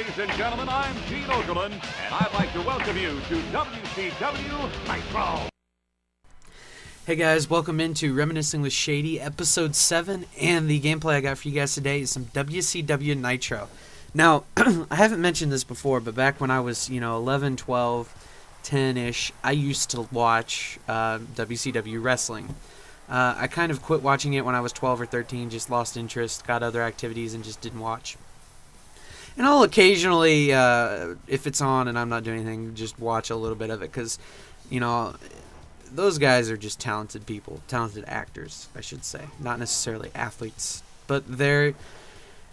ladies and gentlemen, I'm Gene Okerlund, and I'd like to welcome you to WCW Nitro. Hey guys, welcome into Reminiscing with Shady, Episode 7, and the gameplay I got for you guys today is some WCW Nitro. Now, I haven't mentioned this before, but back when I was, 11, 12, 10-ish, I used to watch WCW wrestling. I kind of quit watching it when I was 12 or 13, just lost interest, got other activities, and just didn't watch. And I'll occasionally, if it's on and I'm not doing anything, just watch a little bit of it, because, those guys are just talented people, talented actors, I should say. Not necessarily athletes, but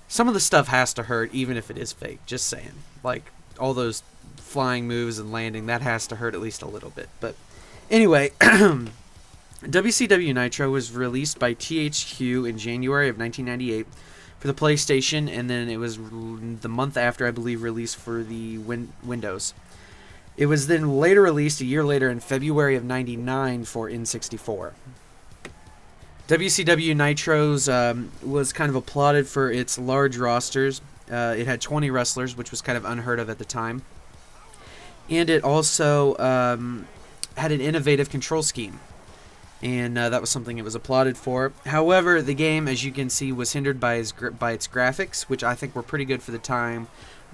some of the stuff has to hurt, even if it is fake, just saying. Like, all those flying moves and landing, that has to hurt at least a little bit. But anyway, WCW Nitro was released by THQ in January of 1998 for the PlayStation, and then it was the month after, I believe, released for the Windows. It was then later released a year later in February of 99 for N64. WCW Nitro's was kind of applauded for its large rosters. It had 20 wrestlers, which was kind of unheard of at the time. And it also had an innovative control scheme. And that was something it was applauded for. However, the game, as you can see, was hindered by its graphics, which I think were pretty good for the time.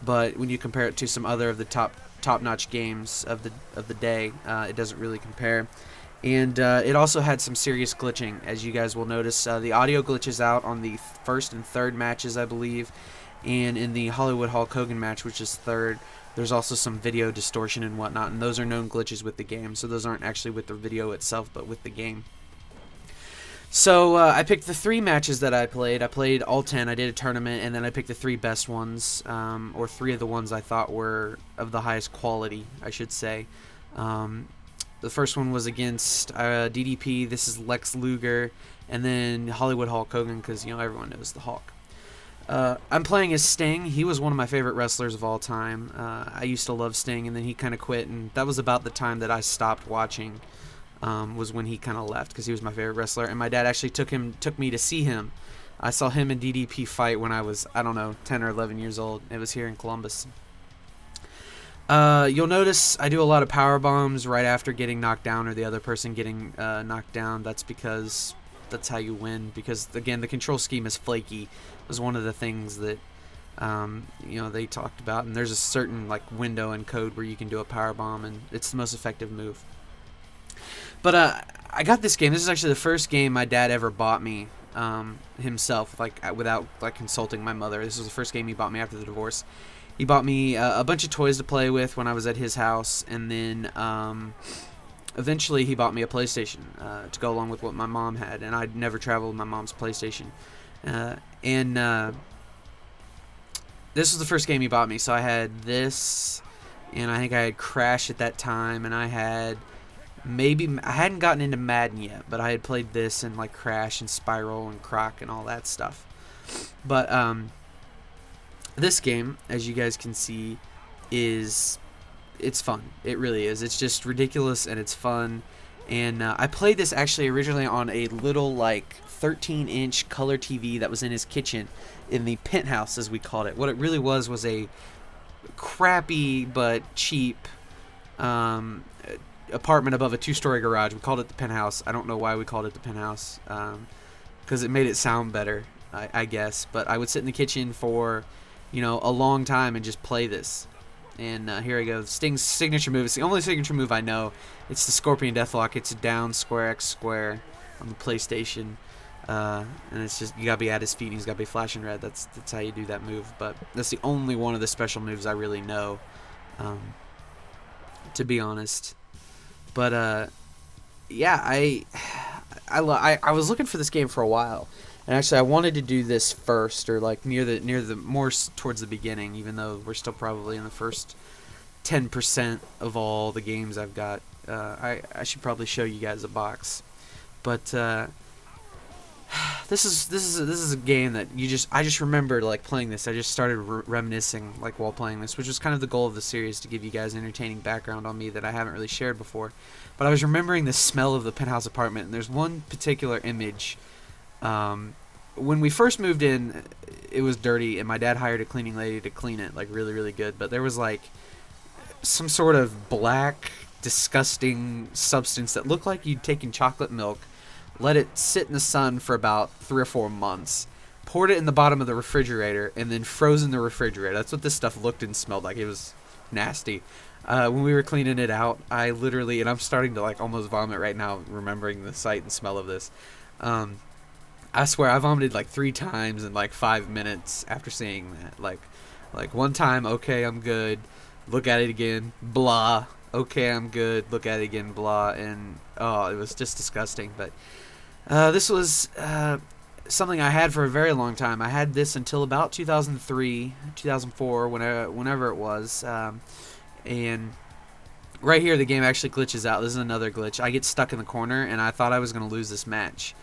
But when you compare it to some other of the top-notch games of the day, it doesn't really compare. And it also had some serious glitching, as you guys will notice. The audio glitches out on the first and third matches, I believe, and in the Hollywood Hulk Hogan match, which is third, there's also some video distortion and whatnot, and those are known glitches with the game, so those aren't actually with the video itself, but with the game. So I picked the 3 matches that I played. I played all 10. I did a tournament, and then I picked the 3 best ones, or 3 of the ones I thought were of the highest quality, I should say. The first one was against DDP. This is Lex Luger, and then Hollywood Hulk Hogan, because everyone knows the Hulk. I'm playing as Sting. He was one of my favorite wrestlers of all time. I used to love Sting, and then he kind of quit, and that was about the time that I stopped watching. Was when he kind of left, because he was my favorite wrestler, and my dad actually took me to see him. I saw him and DDP fight when I was, 10 or 11 years old. It was here in Columbus. You'll notice I do a lot of power bombs right after getting knocked down or the other person getting knocked down. That's because that's how you win, because again, the control scheme is flaky. It was one of the things that they talked about, and there's a certain window and code where you can do a power bomb, and it's the most effective move. But I got this game. This is actually the first game my dad ever bought me himself, without consulting my mother. This was the first game he bought me after the divorce. He bought me a bunch of toys to play with when I was at his house, and then eventually he bought me a PlayStation to go along with what my mom had, and I'd never traveled with my mom's PlayStation. This was the first game he bought me, so I had this, and I think I had Crash at that time, and I hadn't gotten into Madden yet, but I had played this and Crash and Spiral and Croc and all that stuff. But this game, as you guys can see, it's fun. It really is. It's just ridiculous and it's fun. And I played this actually originally on a little 13-inch color TV that was in his kitchen in the penthouse, as we called it. What it really was a crappy but cheap apartment above a 2-story garage. We called it the penthouse. I don't know why we called it the penthouse, because it made it sound better, I guess. But I would sit in the kitchen for a long time and just play this. And here I go. Sting's signature move. It's the only signature move I know. It's the Scorpion Deathlock. It's a down square X square on the PlayStation, and it's just you gotta be at his feet and he's gotta be flashing red. That's how you do that move. But that's the only one of the special moves I really know, to be honest. But yeah, I was looking for this game for a while, and actually I wanted to do this first, or near the more towards the beginning, even though we're still probably in the first 10% of all the games I've got. I should probably show you guys a box, but this is a game that I just remembered playing this. I just started reminiscing while playing this, which was kind of the goal of the series, to give you guys entertaining background on me that I haven't really shared before. But I was remembering the smell of the penthouse apartment, and there's one particular image when we first moved in, it was dirty, and my dad hired a cleaning lady to clean it, like, really, really good. But there was, like, some sort of black, disgusting substance that looked like you'd taken chocolate milk, let it sit in the sun for about 3 or 4 months, poured it in the bottom of the refrigerator, and then frozen the refrigerator. That's what this stuff looked and smelled like. It was nasty. When we were cleaning it out, I literally, and I'm starting to, like, almost vomit right now remembering the sight and smell of this. I swear I vomited like 3 times in like 5 minutes after seeing that. Like one time, okay, I'm good. Look at it again, blah. Okay, I'm good. Look at it again, blah. And oh, it was just disgusting. But this was something I had for a very long time. I had this until about 2003, 2004, whenever it was. And right here, the game actually glitches out. This is another glitch. I get stuck in the corner, and I thought I was going to lose this match.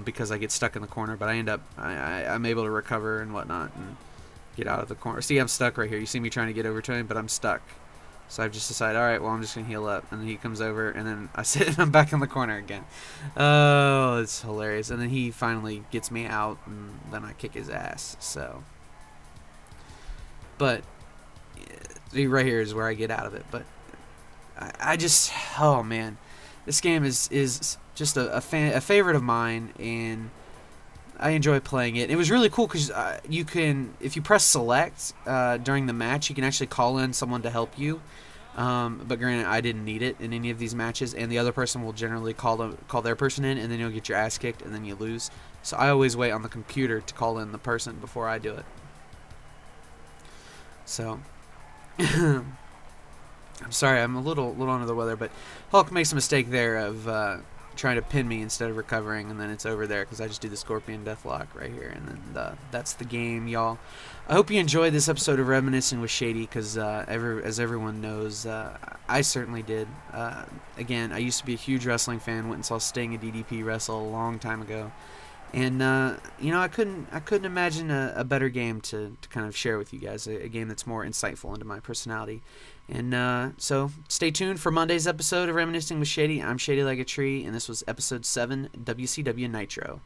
Because I get stuck in the corner, but I end up, I'm able to recover and whatnot and get out of the corner. See, I'm stuck right here. You see me trying to get over to him, but I'm stuck. So I've just decided, all right, well, I'm just going to heal up. And then he comes over, and then I sit and I'm back in the corner again. Oh, it's hilarious. And then he finally gets me out, and then I kick his ass. So, but right here is where I get out of it. But I just, oh, man. This game is just a favorite of mine, and I enjoy playing it. It was really cool because you can, if you press select during the match, you can actually call in someone to help you. But granted, I didn't need it in any of these matches, and the other person will generally call their person in, and then you'll get your ass kicked, and then you lose. So I always wait on the computer to call in the person before I do it. So. I'm sorry, I'm a little under the weather, but Hulk makes a mistake there of trying to pin me instead of recovering, and then it's over there because I just do the Scorpion Deathlock right here, and then that's the game, y'all. I hope you enjoyed this episode of Reminiscing with Shady, because as everyone knows, I certainly did. Again, I used to be a huge wrestling fan, went and saw Sting and DDP wrestle a long time ago. And I couldn't imagine a better game to kind of share with you guys, a game that's more insightful into my personality. And so stay tuned for Monday's episode of Reminiscing with Shady. I'm Shadylikeatree, and this was episode 7, WCW Nitro.